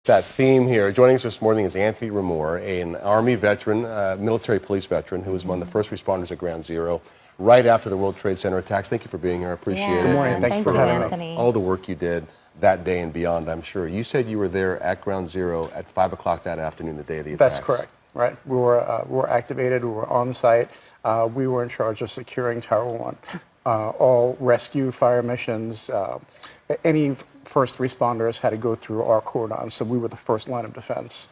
That theme here. Joining us this morning is Anthony Ramore, an Army veteran, military police veteran, who was one of the first responders at Ground Zero right after the World Trade Center attacks. Thank you for being here. I appreciate it. Good morning. And Thanks for having Anthony. all the work you did that day and beyond, I'm sure. You said you were there at Ground Zero at 5 o'clock that afternoon, the day of the attacks. That's correct. Right. We were activated. We were on site. We were in charge of securing Tower 1. All rescue, fire missions, any first responders had to go through our cordon, so we were the first line of defense.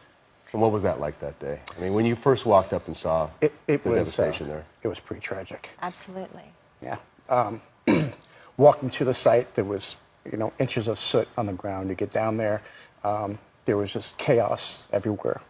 And what was that like that day? I mean, when you first walked up and saw the devastation there. It was pretty tragic. Absolutely. Yeah. Walking to the site, there was, inches of soot on the ground. You get down there, there was just chaos everywhere.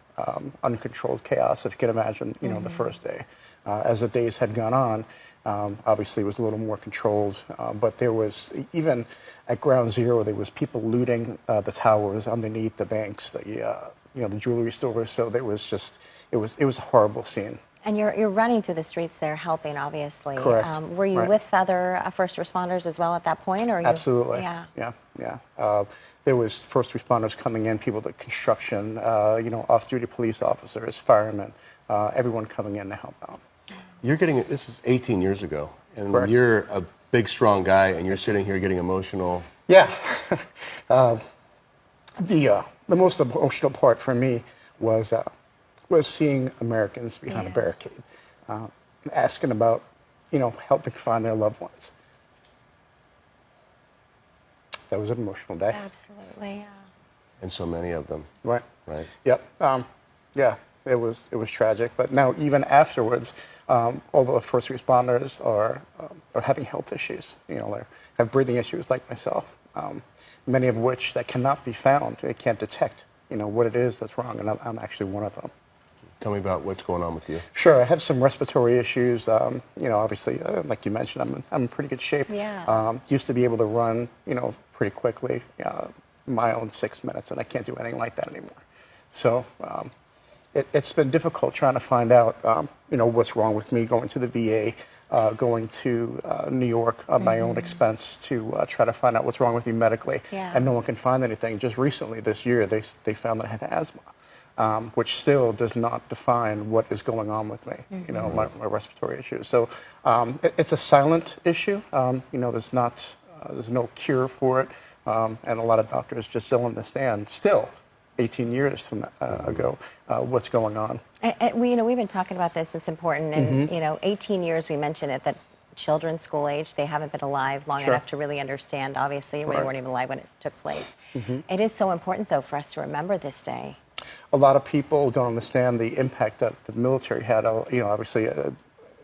Uncontrolled chaos, if you can imagine, the first day. As the days had gone on, obviously it was a little more controlled, but there was, even at Ground Zero, there was people looting the towers underneath the banks, the jewelry stores, so there was just, it was a horrible scene. And you're running through the streets there, helping, obviously. Correct. Were you with other first responders as well at that point? Or Absolutely. Yeah. There was first responders coming in, people at construction, off-duty police officers, firemen, everyone coming in to help out. You're getting, this is 18 years ago, and Correct. You're a big, strong guy, and you're sitting here getting emotional. Yeah. The most emotional part for me was seeing Americans behind a barricade, asking about, helping find their loved ones. That was an emotional day. Absolutely, yeah. And so many of them. Right. Right. Yep. Yeah. It was tragic. But now, even afterwards, although the first responders are having health issues, they have breathing issues like myself, many of which that cannot be found. They can't detect, what it is that's wrong, and I'm actually one of them. Tell me about what's going on with you. Sure, I have some respiratory issues. Obviously, like you mentioned, I'm in pretty good shape. Yeah. Used to be able to run, pretty quickly, mile in 6 minutes, and I can't do anything like that anymore. So it's been difficult trying to find out, what's wrong with me. Going to the VA, going to New York on my own expense to try to find out what's wrong with me medically, and no one can find anything. Just recently, this year, they found that I had asthma. Which still does not define what is going on with me, my respiratory issues. So it's a silent issue. There's no cure for it, and a lot of doctors just don't understand still, 18 years from ago, what's going on. And we've been talking about this. It's important, and 18 years. We mentioned it that children school age, they haven't been alive long enough to really understand. Obviously, they weren't even alive when it took place. It is so important, though, for us to remember this day. A lot of people don't understand the impact that the military had. Obviously,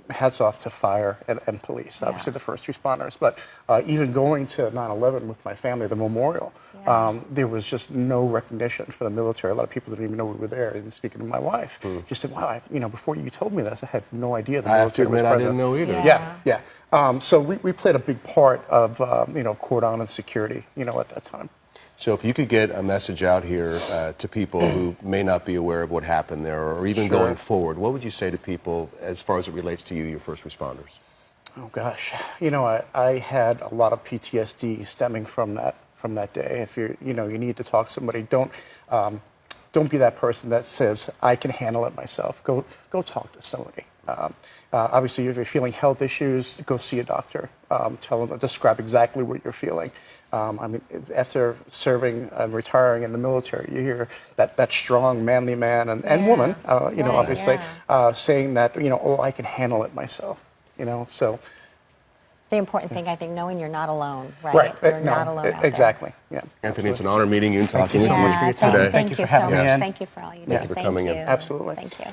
hats off to fire and police, obviously the first responders. But even going to 9/11 with my family, the memorial, there was just no recognition for the military. A lot of people didn't even know we were there. And speaking to my wife, she said, "Wow, before you told me this, I had no idea the military was present." I didn't know either. Yeah. So we played a big part of cordon and security, at that time. So if you could get a message out here to people who may not be aware of what happened there, or even going forward, what would you say to people as far as it relates to you, your first responders? Oh gosh, I had a lot of PTSD stemming from that day. If you need to talk to somebody, don't be that person that says I can handle it myself. Go talk to somebody. Obviously, if you're feeling health issues, go see a doctor. Tell them, describe exactly what you're feeling. After serving and retiring in the military, you hear that strong, manly man and woman, obviously, saying that, I can handle it myself, so. The important thing, I think, knowing you're not alone, right? You're not alone out exactly, there. yeah. Anthony, it's an honor meeting you and talking Thank you with so you much for your time. today. Thank you for having me in. Thank you for all you do. Thank you for coming in. Absolutely. Thank you.